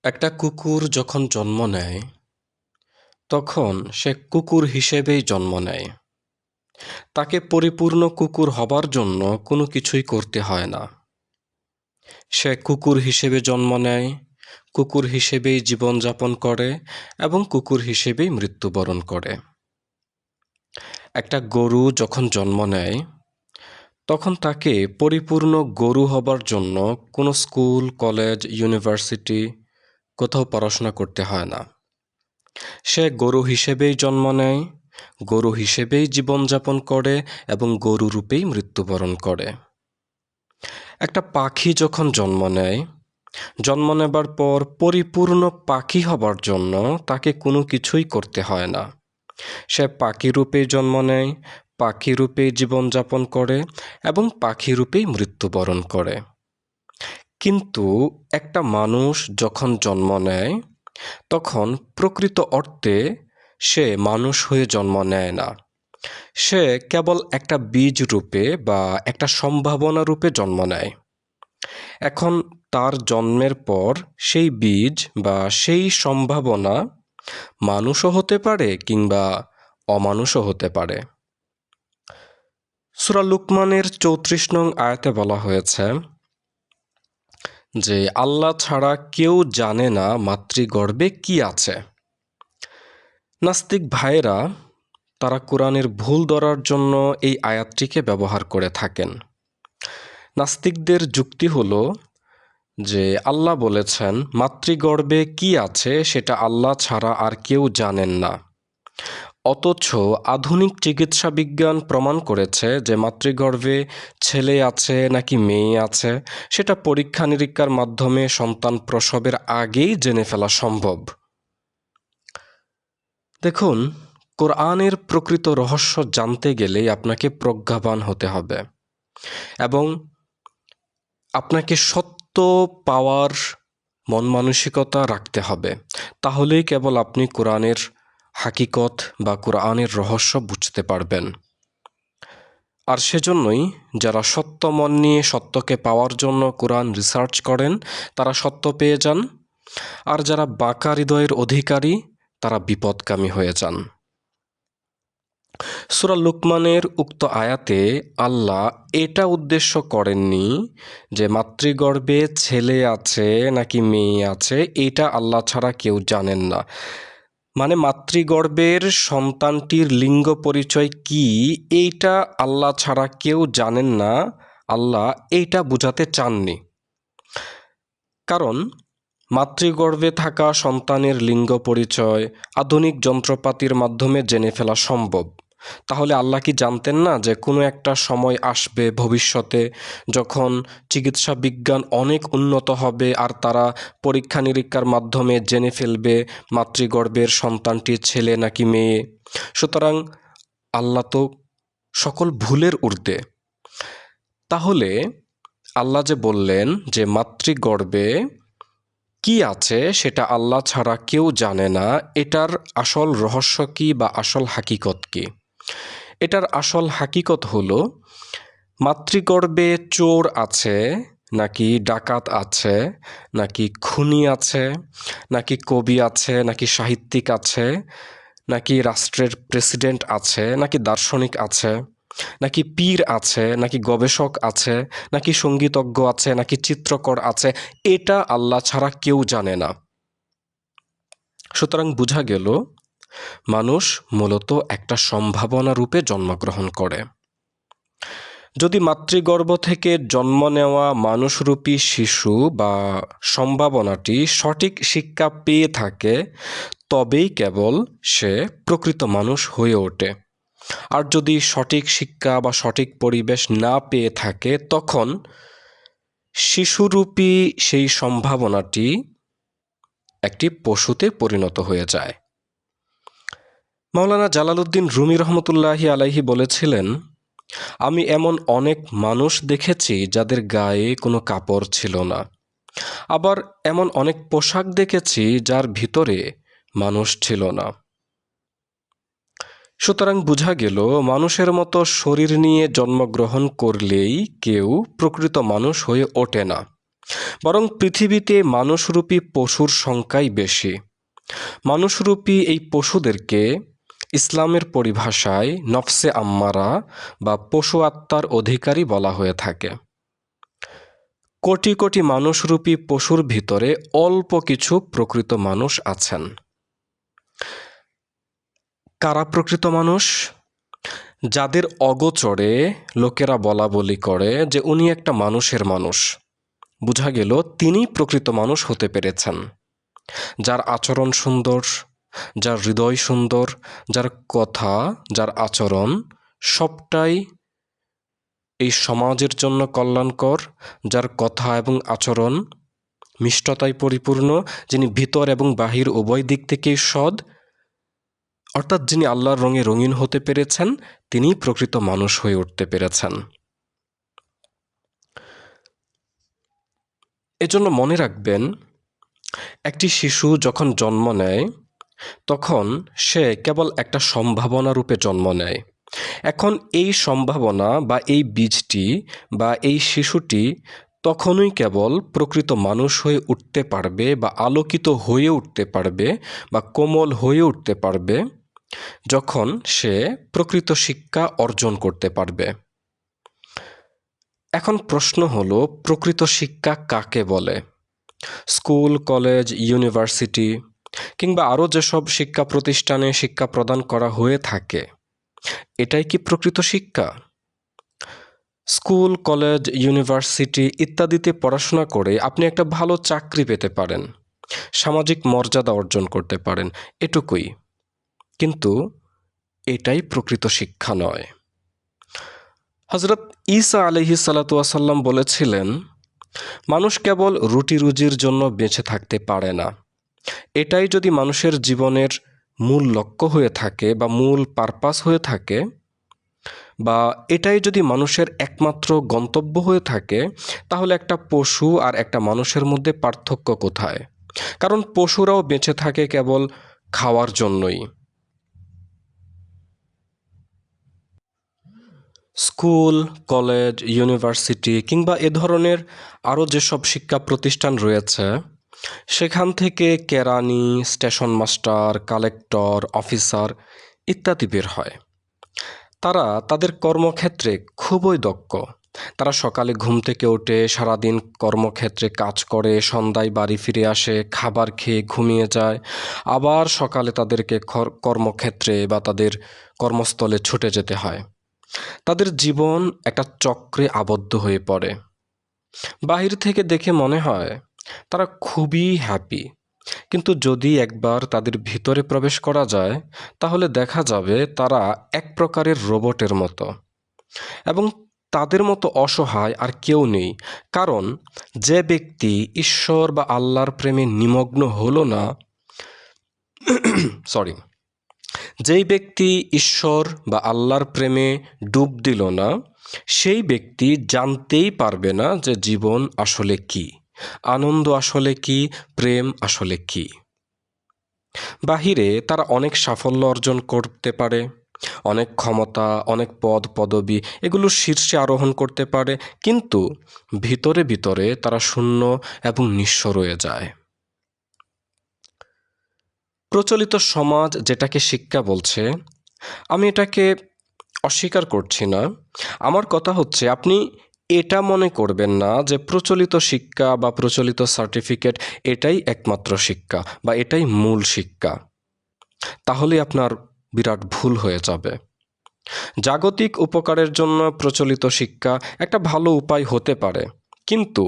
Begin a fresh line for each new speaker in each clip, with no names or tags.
একটা কুকুর যখন জন্ম নেয় তখন সে কুকুর হিসেবেই জন্ম নেয়। তাকে পরিপূর্ণ কুকুর হবার জন্য কোনো কিছুই করতে হয় না। সে কুকুর হিসেবে জন্ম নেয়, কুকুর হিসেবেই জীবনযাপন করে এবং কুকুর হিসেবেই মৃত্যুবরণ করে। একটা গরু যখন জন্ম নেয় তখন তাকে পরিপূর্ণ গরু হবার জন্য কোনো স্কুল, কলেজ, ইউনিভার্সিটি কোথাও পড়াশোনা করতে হয় না। সে গরু হিসেবেই জন্ম নেয়, গরু হিসেবেই জীবনযাপন করে এবং গরু রূপেই মৃত্যুবরণ করে। একটা পাখি যখন জন্ম নেয়, জন্ম নেবার পর পরিপূর্ণ পাখি হবার জন্য তাকে কোনো কিছুই করতে হয় না। সে পাখি রূপেই জন্ম নেয়, পাখি রূপেই জীবনযাপন করে এবং পাখি রূপেই মৃত্যুবরণ করে। কিন্তু একটা মানুষ যখন জন্ম নেয় তখন প্রকৃত অর্থে সে মানুষ হয়ে জন্ম নেয় না। সে কেবল একটা বীজ রূপে বা একটা সম্ভাবনা রূপে জন্ম নেয়। এখন তার জন্মের পর সেই বীজ বা সেই সম্ভাবনা মানুষও হতে পারে কিংবা অমানুষও হতে পারে। সূরা লুকমানের ৩৪ নং আয়াতে বলা হয়েছে যে আল্লাহ ছাড়া কেউ জানে না মাতৃগর্ভে কি আছে। নাস্তিক ভাইরা তারা কোরআনের ভুল ধরার জন্য এই আয়াতটিকে ব্যবহার করে থাকেন। নাস্তিকদের যুক্তি হলো যে আল্লাহ বলেছেন মাতৃগর্ভে কি আছে সেটা আল্লাহ ছাড়া আর কেউ জানেন না। অথচ আধুনিক চিকিৎসা বিজ্ঞান প্রমাণ করেছে যে মাতৃগর্ভে ছেলে আছে নাকি মেয়ে আছে সেটা পরীক্ষা নিরীক্ষার মাধ্যমে সন্তান প্রসবের আগেই জেনে ফেলা সম্ভব। দেখুন, কোরআনের প্রকৃত রহস্য জানতে গেলে আপনাকে প্রজ্ঞাবান হতে হবে এবং আপনাকে সত্য পাওয়ার মন মানসিকতা রাখতে হবে। তাহলেই কেবল আপনি কোরআনের হাকিকত বা কোরআনের রহস্য বুঝতে পারবেন। আর সেজন্যই যারা সত্য মন নিয়ে সত্যকে পাওয়ার জন্য কোরআন রিসার্চ করেন তারা সত্য পেয়ে যান, আর যারা বাঁকা হৃদয়ের অধিকারী তারা বিপদগামী হয়ে যান। সূরা লুকমানের উক্ত আয়াতে আল্লাহ এটা উদ্দেশ্য করেননি যে মাতৃগর্ভে ছেলে আছে নাকি মেয়ে আছে এটা আল্লাহ ছাড়া কেউ জানেন না। মানে মাতৃগর্ভের সন্তানটির লিঙ্গ পরিচয় কি এইটা আল্লাহ ছাড়া কেউ জানেন না, আল্লাহ এইটা বোঝাতে চাননি। কারণ মাতৃগর্ভে থাকা সন্তানের লিঙ্গ পরিচয় আধুনিক যন্ত্রপাতির মাধ্যমে জেনে ফেলা সম্ভব। তাহলে আল্লাহ কি জানতেন না যে কোনো একটা সময় আসবে ভবিষ্যতে যখন চিকিৎসা বিজ্ঞান অনেক উন্নত হবে আর তারা পরীক্ষা নিরীক্ষার মাধ্যমে জেনে ফেলবে মাতৃগর্ভের সন্তানটি ছেলে নাকি মেয়ে? সুতরাং আল্লাহ তো সকল ভুলের ঊর্ধ্বে। তাহলে আল্লাহ যে বললেন যে মাতৃগর্ভে কি আছে সেটা আল্লাহ ছাড়া কেউ জানে না, এটার আসল রহস্য কি বা আসল হাকিকত কি? এটার আসল হাকিকত হলো মাতৃগর্ভে চোর আছে নাকি ডাকাত আছে নাকি খুনি আছে নাকি কবি আছে নাকি সাহিত্যিক আছে নাকি রাষ্ট্রের প্রেসিডেন্ট আছে নাকি দার্শনিক আছে নাকি পীর আছে নাকি গবেষক আছে নাকি সঙ্গীতজ্ঞ আছে নাকি চিত্রকর আছে, এটা আল্লাহ ছাড়া কেউ জানে না। সুতরাং বোঝা গেল মানুষ মূলত একটা সম্ভাবনা রূপে জন্মগ্রহণ করে। যদি মাতৃগর্ভ থেকে জন্ম নেওয়া মানুষরূপী শিশু বা সম্ভাবনাটি সঠিক শিক্ষা পেয়ে থাকে তবেই কেবল সে প্রকৃত মানুষ হয়ে ওঠে। আর যদি সঠিক শিক্ষা বা সঠিক পরিবেশ না পেয়ে থাকে তখন শিশুরূপী সেই সম্ভাবনাটি একটি পশুতে পরিণত হয়ে যায়। মাওলানা জালালউদ্দিন রুমি রহমতুল্লাহি আলাইহি বলেছিলেন, আমি এমন অনেক মানুষ দেখেছি যাদের গায়ে কোনো কাপড় ছিল না, আবার এমন অনেক পোশাক দেখেছি যার ভিতরে মানুষ ছিল না। সুতরাং বোঝা গেল মানুষের মতো শরীর নিয়ে জন্মগ্রহণ করলেই কেউ প্রকৃত মানুষ হয়ে ওঠে না। বরং পৃথিবীতে মানুষরূপী পশুর সংখ্যাই বেশি। মানুষরূপী এই পশুদেরকে ইসলামের পরিভাষায় নফসে আম্মারা বা পশু আত্মার অধিকারী বলা হয়ে থাকে। কোটি কোটি মানুষরূপী পশুর ভিতরে অল্প কিছু প্রকৃত মানুষ আছেন। কারা প্রকৃত মানুষ? যাদের অগোচরে লোকেরা বলা বলি করে যে উনি একটা মানুষের মানুষ, বোঝা গেল তিনি প্রকৃত মানুষ হতে পেরেছেন। যার আচরণ সুন্দর, যার হৃদয় সুন্দর, যার কথা, যার আচরণ সবটাই এই সমাজের জন্য কল্যাণকর, যার কথা এবং আচরণ মিষ্টতায় পরিপূর্ণ, যিনি ভিতর এবং বাহির উভয় দিক থেকেই সৎ, অর্থাৎ যিনি আল্লাহর রঙে রঙিন হতে পেরেছেন, তিনিই প্রকৃত মানুষ হয়ে উঠতে পেরেছেন। এজন্য মনে রাখবেন, একটি শিশু যখন জন্ম নেয় তখন সে কেবল একটা সম্ভাবনা রূপে জন্ম নেয়। এখন এই সম্ভাবনা বা এই বীজটি বা এই শিশুটি তখনই কেবল প্রকৃত মানুষ হয়ে উঠতে পারবে বা আলোকিত হয়ে উঠতে পারবে বা কোমল হয়ে উঠতে পারবে যখন সে প্রকৃত শিক্ষা অর্জন করতে পারবে। এখন প্রশ্ন হলো, প্রকৃত শিক্ষা কাকে বলে? স্কুল, কলেজ, ইউনিভার্সিটি কিংবা আরও যেসব শিক্ষা প্রতিষ্ঠানে শিক্ষা প্রদান করা হয়ে থাকে, এটাই কি প্রকৃত শিক্ষা? স্কুল, কলেজ, ইউনিভার্সিটি ইত্যাদিতে পড়াশোনা করে আপনি একটা ভালো চাকরি পেতে পারেন, সামাজিক মর্যাদা অর্জন করতে পারেন, এটুকুই। কিন্তু এটাই প্রকৃত শিক্ষা নয়। হযরত ঈসা আলাইহিস সালাতু ওয়াস সালাম বলেছিলেন, মানুষ কেবল রুটি রুজির জন্য বেঁচে থাকতে পারে না। এটাই যদি মানুষের জীবনের মূল লক্ষ্য হয়ে থাকে বা মূল পারপাস হয়ে থাকে, বা এটাই যদি মানুষের একমাত্র গন্তব্য হয়ে থাকে, তাহলে একটা পশু আর একটা মানুষের মধ্যে পার্থক্য কোথায়? কারণ পশুরাও বেঁচে থাকে কেবল খাওয়ার জন্যই। স্কুল, কলেজ, ইউনিভার্সিটি কিংবা এ ধরনের আরও যেসব শিক্ষা প্রতিষ্ঠান রয়েছে, সেখান থেকে কেরানি, স্টেশন মাস্টার, কালেক্টর, অফিসার ইত্যাদি বের হয়। তারা তাদের কর্মক্ষেত্রে খুবই দক্ষ। তারা সকালে ঘুম থেকে উঠে সারাদিন কর্মক্ষেত্রে কাজ করে, সন্ধ্যায় বাড়ি ফিরে আসে, খাবার খেয়ে ঘুমিয়ে যায়, আবার সকালে তাদেরকে কর্মক্ষেত্রে বা তাদের কর্মস্থলে ছুটে যেতে হয়। তাদের জীবন একটা চক্রে আবদ্ধ হয়ে পড়ে। বাহির থেকে দেখে মনে হয় তারা খুবই হ্যাপি, কিন্তু যদি একবার তাদের ভিতরে প্রবেশ করা যায়, তাহলে দেখা যাবে তারা এক প্রকারের রোবটের মতো, এবং তাদের মতো অসহায় আর কেউ নেই। কারণ যে ব্যক্তি ঈশ্বর বা আল্লাহর প্রেমে নিমগ্ন হলো না, সরি যেই ব্যক্তি ঈশ্বর বা আল্লাহর প্রেমে ডুব দিল না, সেই ব্যক্তি জানতেই পারবে না যে জীবন আসলে কি, আনন্দ আসলে কি, প্রেম আসলে কি। বাহিরে তারা অনেক সাফল্য অর্জন করতে পারে, অনেক ক্ষমতা, অনেক পদ পদবি এগুলো শীর্ষে আরোহণ করতে পারে, কিন্তু ভিতরে ভিতরে তারা শূন্য এবং নিঃস্ব রয়ে যায়। প্রচলিত সমাজ যেটাকে শিক্ষা বলছে, আমি এটাকে অস্বীকার করছি না। আমার কথা হচ্ছে, আপনি এটা মনে করবেন না যে প্রচলিত শিক্ষা বা প্রচলিত সার্টিফিকেট এটাই একমাত্র শিক্ষা বা এটাই মূল শিক্ষা। তাহলে আপনার বিরাট ভুল হয়ে যাবে। জাগতিক উপকারের জন্য প্রচলিত শিক্ষা একটা ভালো উপায় হতে পারে, কিন্তু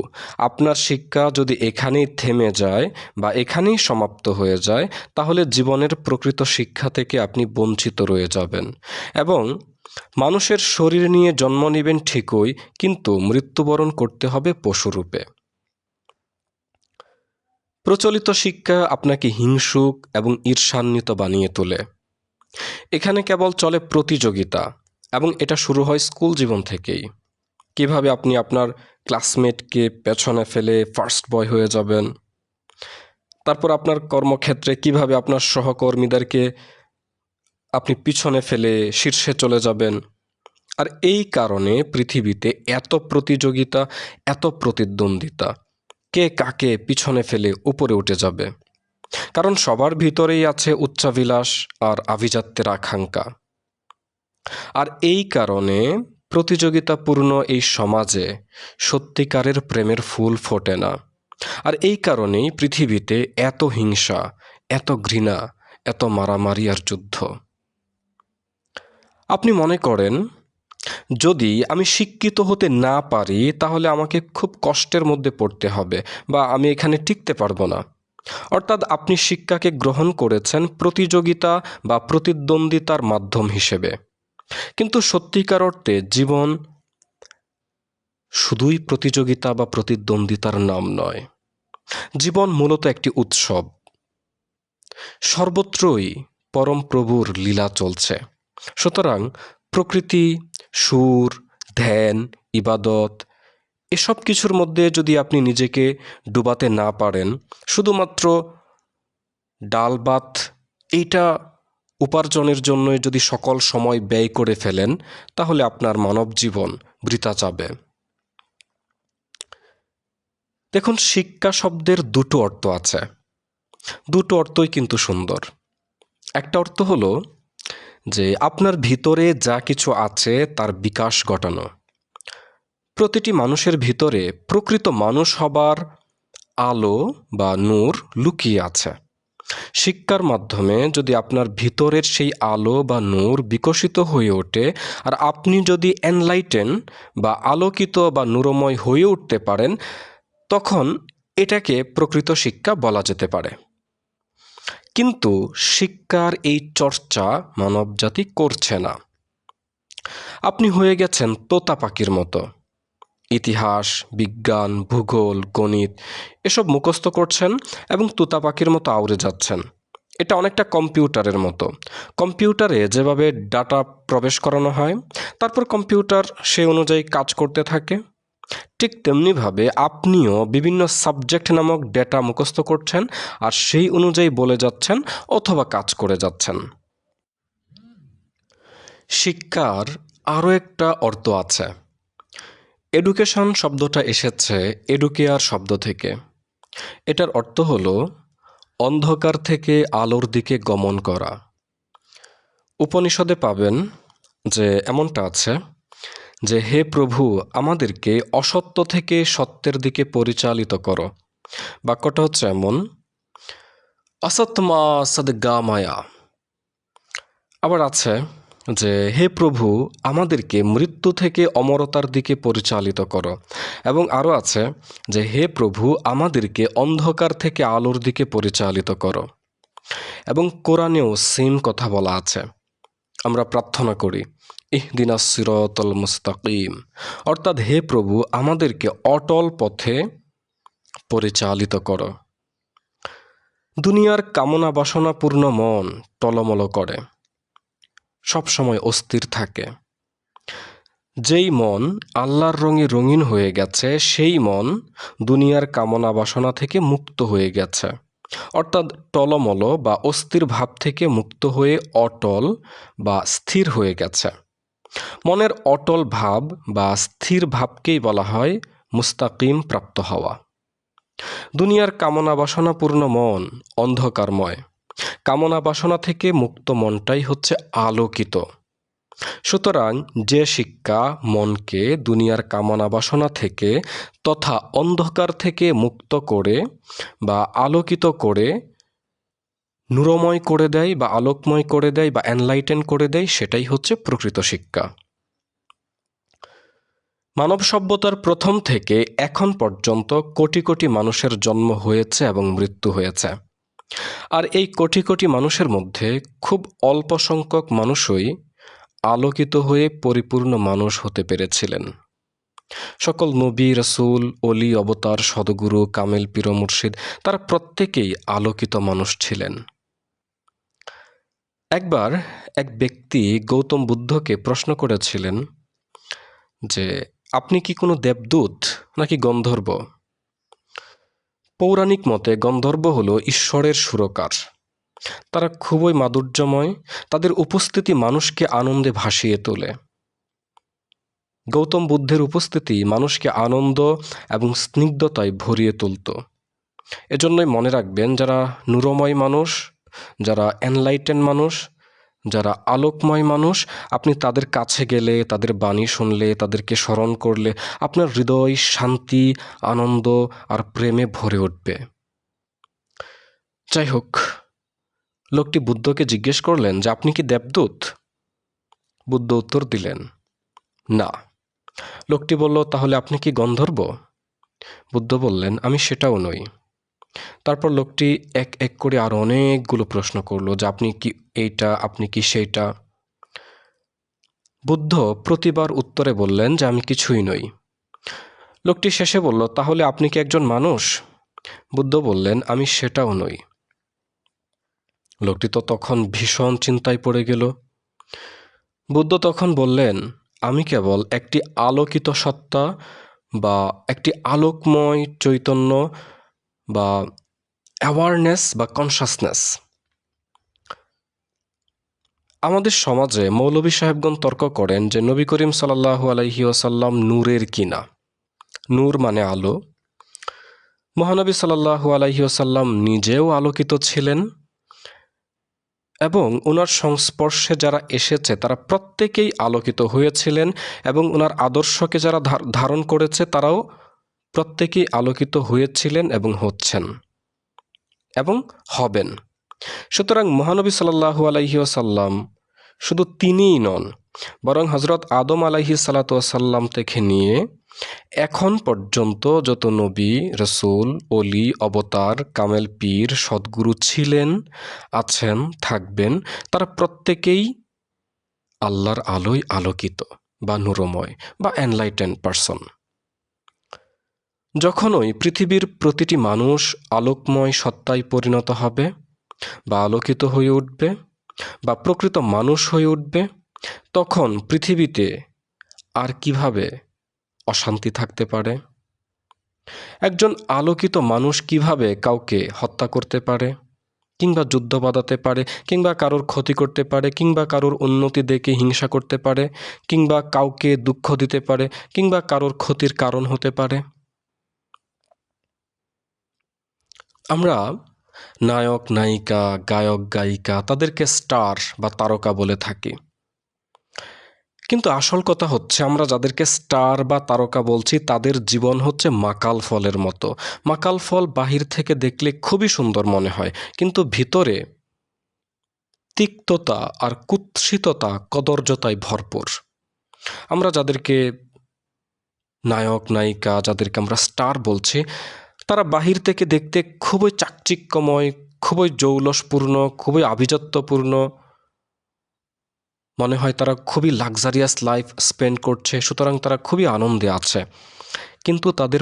আপনার শিক্ষা যদি এখানেই থেমে যায় বা এখানেই সমাপ্ত হয়ে যায়, তাহলে জীবনের প্রকৃত শিক্ষা থেকে আপনি বঞ্চিত রয়ে যাবেন এবং মানুষের শরীর নিয়ে জন্ম নেবেন ঠিকই, কিন্তু মৃত্যুবরণ করতে হবে পশুরূপে। প্রচলিত শিক্ষা আপনাকে হিংসুক এবং ঈর্ষান্বিত বানিয়ে তোলে। এখানে কেবল চলে প্রতিযোগিতা, এবং এটা শুরু হয় স্কুল জীবন থেকেই। কিভাবে আপনি আপনার ক্লাসমেটকে পেছনে ফেলে ফার্স্ট বয় হয়ে যাবেন, তারপর আপনার কর্মক্ষেত্রে কিভাবে আপনার সহকর্মীদেরকে আপনি পিছনে ফেলে শীর্ষে চলে যাবেন। আর এই কারণে পৃথিবীতে এত প্রতিযোগিতা, এত প্রতিদ্বন্দ্বিতা। কে কাকে পিছনে ফেলে উপরে উঠে যাবে। কারণ সবার ভিতরেই আছে উচ্চাভিলাষ আর আভিজাত্যের আকাঙ্ক্ষা। আর এই কারণে প্রতিযোগিতাপূর্ণ এই সমাজে সত্যিকারের প্রেমের ফুল ফোটে না। আর এই কারণেই পৃথিবীতে এত হিংসা, এত ঘৃণা, এত মারামারি আর যুদ্ধ। আপনি মনে করেন যদি আমি শিক্ষিত হতে না পারি তাহলে আমাকে খুব কষ্টের মধ্যে পড়তে হবে বা আমি এখানে টিকতে পারবো না। অর্থাৎ আপনি শিক্ষাকে গ্রহণ করেছেন প্রতিযোগিতা বা প্রতিদ্বন্দ্বিতার মাধ্যম হিসেবে। কিন্তু সত্যিকার অর্থে জীবন শুধুই প্রতিযোগিতা বা প্রতিদ্বন্দ্বিতার নাম নয়। জীবন মূলত একটি উৎসব। সর্বত্রই পরম প্রভুর লীলা চলছে। সুতরাং প্রকৃতি, সুর, ধ্যান, ইবাদত এসব কিছুর মধ্যে যদি আপনি নিজেকে ডুবাতে না পারেন, শুধুমাত্র ডাল ভাত এইটা উপার্জনের জন্য যদি সকল সময় ব্যয় করে ফেলেন, তাহলে আপনার মানব জীবন বৃথা যাবে। দেখুন, শিক্ষা শব্দের দুটো অর্থ আছে। দুটো অর্থই কিন্তু সুন্দর। একটা অর্থ হলো যে আপনার ভিতরে যা কিছু আছে তার বিকাশ ঘটানো। প্রতিটি মানুষের ভিতরে প্রকৃত মানুষ হবার আলো বা নূর লুকিয়ে আছে। শিক্ষার মাধ্যমে যদি আপনার ভিতরের সেই আলো বা নূর বিকশিত হয়ে ওঠে আর আপনি যদি এনলাইটেন বা আলোকিত বা নূরময় হয়ে উঠতে পারেন, তখন এটাকে প্রকৃত শিক্ষা বলা যেতে পারে। কিন্তু শিক্ষার এই চর্চা মানবজাতি করছে না। আপনি হয়ে গেছেন তোতা পাখির মতো। ইতিহাস, বিজ্ঞান, ভূগোল, গণিত এসব মুখস্থ করছেন এবং তোতা পাখির মতো আউড়ে যাচ্ছেন। এটা অনেকটা কম্পিউটারের মতো। কম্পিউটারে যেভাবে ডাটা প্রবেশ করানো হয়, তারপর কম্পিউটার সেই অনুযায়ী কাজ করতে থাকে, ঠিক তেমনিভাবে আপনিও বিভিন্ন সাবজেক্ট নামক ডেটা মুখস্থ করছেন আর সেই অনুযায়ী বলে যাচ্ছেন অথবা কাজ করে যাচ্ছেন। শিক্ষার আরও একটা অর্থ আছে। এডুকেশন শব্দটা এসেছে এডুকেয়ার শব্দ থেকে। এটার অর্থ হলো অন্ধকার থেকে আলোর দিকে গমন করা। উপনিষদে পাবেন যে এমনটা আছে যে, হে প্রভু, আমাদেরকে অসত্য থেকে সত্যের দিকে পরিচালিত করো। বাক্যটা হচ্ছে এমন, অসৎমা সদ্গামায়া। আবার আছে যে, হে প্রভু, আমাদেরকে মৃত্যু থেকে অমরতার দিকে পরিচালিত করো। এবং আরও আছে যে, হে প্রভু, আমাদেরকে অন্ধকার থেকে আলোর দিকে পরিচালিত করো। এবং কোরআনেও সেম কথা বলা আছে। আমরা প্রার্থনা করি, ইহদিনাস সিরাতাল মুস্তাকিম, অর্থাৎ হে প্রভু, আমাদেরকে অটল পথে পরিচালিত করো। দুনিয়ার কামনা বাসনাপূর্ণ মন টলমল করে, সবসময় অস্থির থাকে। যেই মন আল্লাহর রঙে রঙিন হয়ে গেছে, সেই মন দুনিয়ার কামনা বাসনা থেকে মুক্ত হয়ে গেছে। অর্থাৎ টলমল বা অস্থির ভাব থেকে মুক্ত হয়ে অটল বা স্থির হয়ে গেছে। মনের অটল ভাব বা স্থির ভাবকেই বলা হয় মুস্তাকিম প্রাপ্ত হওয়া। দুনিয়ার কামনা বাসনাপূর্ণ মন অন্ধকারময়। কামনা বাসনা থেকে মুক্ত মনটাই হচ্ছে আলোকিত। সুতরাং যে শিক্ষা মনকে দুনিয়ার কামনা বাসনা থেকে তথা অন্ধকার থেকে মুক্ত করে বা আলোকিত করে নূরময় করে দেয় বা আলোকময় করে দেয় বা এনলাইটেন করে দেয়, সেটাই হচ্ছে প্রকৃত শিক্ষা। মানব সভ্যতার প্রথম থেকে এখন পর্যন্ত কোটি কোটি মানুষের জন্ম হয়েছে এবং মৃত্যু হয়েছে। আর এই কোটি কোটি মানুষের মধ্যে খুব অল্প সংখ্যক মানুষই আলোকিত হয়ে পরিপূর্ণ মানুষ হতে পেরেছিলেন। সকল নবী, রাসূল, অলি, অবতার, সদগুরু, কামেল, পীর, মুর্শিদ তারা প্রত্যেকেই আলোকিত মানুষ ছিলেন। একবার এক ব্যক্তি গৌতম বুদ্ধকে প্রশ্ন করেছিলেন যে, আপনি কি কোনো দেবদূত নাকি গন্ধর্ব? পৌরাণিক মতে গন্ধর্ব হলো ঈশ্বরের সুরকার। তারা খুবই মাধুর্যময়, তাদের উপস্থিতি মানুষকে আনন্দে ভাসিয়ে তোলে। গৌতম বুদ্ধের উপস্থিতি মানুষকে আনন্দ এবং স্নিগ্ধতায় ভরিয়ে তুলত। এজন্যই মনে রাখবেন, যারা নূরময় মানুষ, যারা এনলাইটেন মানুষ, যারা আলোকময় মানুষ, আপনি তাদের কাছে গেলে, তাদের বাণী শুনলে, তাদেরকে স্মরণ করলে আপনার হৃদয় শান্তি, আনন্দ আর প্রেমে ভরে উঠবে। যাই হোক, লোকটি বুদ্ধকে জিজ্ঞেস করলেন যে আপনি কি দেবদূত? বুদ্ধ উত্তর দিলেন না। লোকটি বলল, তাহলে আপনি কি গন্ধর্ব? বুদ্ধ বললেন, আমি সেটাও নই। তারপর লোকটি এক এক করে আরো অনেকগুলো প্রশ্ন করলো যে আপনি কি এইটা, আপনি কি সেইটা। বুদ্ধ প্রতিবার উত্তরে বললেন যে আমি কিছুই নই। লোকটি শেষে বলল, তাহলে আপনি কি একজন মানুষ? বুদ্ধ বললেন, আমি সেটাও নই। লোকটি তো তখন ভীষণ চিন্তায় পড়ে গেল। বুদ্ধ তখন বললেন, আমি কেবল একটি আলোকিত সত্তা বা একটি আলোকময় চৈতন্য বা অ্যাওয়ারনেস বা কনসাসনেস। আমাদের সমাজে মৌলভী সাহেবগণ তর্ক করেন যে নবী করিম সাল্লাল্লাহু আলাইহি ওয়াসাল্লাম নূরের কিনা। নূর মানে আলো। মহানবী সাল্লাল্লাহু আলাইহি ওয়াসাল্লাম নিজেও আলোকিত ছিলেন এবং ওনার সংস্পর্শে যারা এসেছে তারা প্রত্যেকেই আলোকিত হয়েছিলেন এবং ওনার আদর্শকে যারা ধারণ করেছে তারাও প্রত্যেকেই আলোকিত হয়েছিলেন এবং হচ্ছেন এবং হবেন। সুতরাং মহানবী সাল্লাল্লাহু আলাইহি ওয়াসাল্লাম শুধু তিনিই নন, বরং হযরত আদম আলাইহিস সালাতু ওয়াসাল্লাম থেকে নিয়ে এখন পর্যন্ত যত নবী, রসুল, অলি, অবতার, কামেল পীর, সদ্গুরু ছিলেন, আছেন, থাকবেন, তারা প্রত্যেকেই আল্লাহর আলোয় আলোকিত বা নূরময় বা এনলাইটেন্ড পারসন। যখনই পৃথিবীর প্রতিটি মানুষ আলোকময় সত্তায় পরিণত হবে বা আলোকিত হয়ে উঠবে বা প্রকৃত মানুষ হয়ে উঠবে, তখন পৃথিবীতে আর কিভাবে অশান্তি থাকতে পারে? একজন আলোকিত মানুষ কিভাবে কাউকে হত্যা করতে পারে, কিংবা যুদ্ধ বাঁধাতে পারে, কিংবা কারোর ক্ষতি করতে পারে, কিংবা কারোর উন্নতি দেখে হিংসা করতে পারে, কিংবা কাউকে দুঃখ দিতে পারে, কিংবা কারোর ক্ষতির কারণ হতে পারে? আমরা নায়ক, নায়িকা, গায়ক, গায়িকা তাদেরকে স্টার বা তারকা বলে থাকি। কিন্তু আসল কথা হচ্ছে, আমরা যাদেরকে স্টার বা তারকা বলছি তাদের জীবন হচ্ছে মাকাল ফলের মতো। মাকাল ফল বাহির থেকে দেখলে খুবই সুন্দর মনে হয়, কিন্তু ভিতরে তিক্ততা আর কুৎসিততা, কদর্যতায় ভরপুর। আমরা যাদেরকে নায়ক, নায়িকা, যাদেরকে আমরা স্টার বলছি, তারা বাহির থেকে দেখতে খুবই চাকচিক্যময়, খুবই জৌলসপূর্ণ, খুবই আভিজাত্যপূর্ণ মনে হয়, তারা খুবই লাক্সারিয়াস লাইফ স্পেন্ড করছে, সুতরাং তারা খুবই আনন্দে আছে। কিন্তু তাদের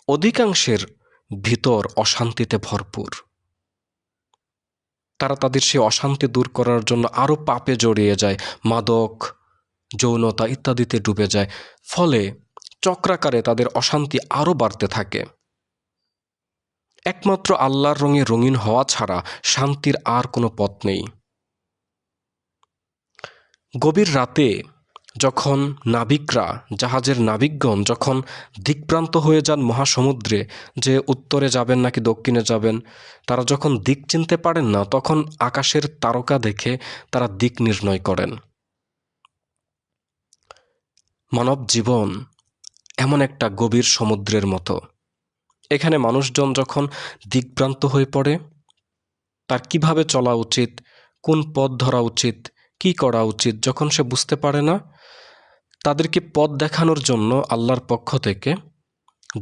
অধিকাংশের ভিতর অশান্তিতে ভরপুর। তারা তাদের সেই অশান্তি দূর করার জন্য আরও পাপে জড়িয়ে যায়, মাদক, যৌনতা ইত্যাদিতে ডুবে যায়। ফলে চক্রাকারে তাদের অশান্তি আরও বাড়তে থাকে। একমাত্র আল্লাহর রঙে রঙিন হওয়া ছাড়া শান্তির আর কোনো পথ নেই। গভীর রাতে যখন নাবিকরা, জাহাজের নাবিকগণ যখন দিকভ্রান্ত হয়ে যান মহাসমুদ্রে, যে উত্তরে যাবেন নাকি দক্ষিণে যাবেন, তারা যখন দিক চিনতে পারেন না, তখন আকাশের তারকা দেখে তারা দিক নির্ণয় করেন। মানব জীবন এমন একটা গভীর সমুদ্রের মতো। এখানে মানুষজন যখন দিকভ্রান্ত হয়ে পড়ে, তার কিভাবে চলা উচিত, কোন পথ ধরা উচিত, কি করা উচিত, যখন সে বুঝতে পারে না, তাদেরকে পথ দেখানোর জন্য আল্লাহর পক্ষ থেকে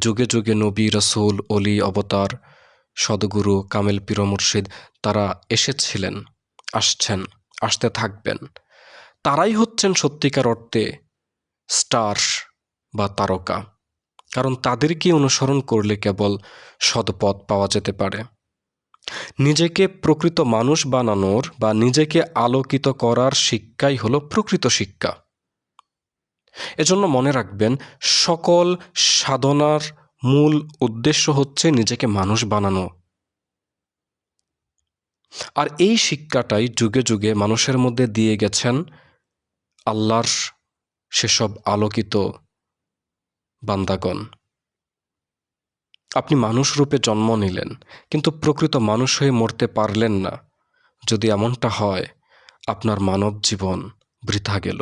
যুগে যুগে নবী, রসুল, অলি, অবতার, সদগুরু, কামেল পীর মুর্শিদ তারা এসেছিলেন, আসছেন, আসতে থাকবেন। তারাই হচ্ছেন সত্যিকার অর্থে স্টার বা তারকা, কারণ তাদেরকে অনুসরণ করলে কেবল সৎপথ পাওয়া যেতে পারে। নিজেকে প্রকৃত মানুষ বানানোর বা নিজেকে আলোকিত করার শিক্ষাই হলো প্রকৃত শিক্ষা। এজন্য মনে রাখবেন, সকল সাধনার মূল উদ্দেশ্য হচ্ছে নিজেকে মানুষ বানানো। আর এই শিক্ষাটাই যুগে যুগে মানুষের মধ্যে দিয়ে গেছেন আল্লাহর সেসব আলোকিত বান্দাগণ, আপনি মানুষ রূপে জন্ম নিলেন, কিন্তু প্রকৃত মানুষ হয়ে মরতে পারলেন না। যদি এমনটা হয়, আপনার মানব জীবন বৃথা গেল।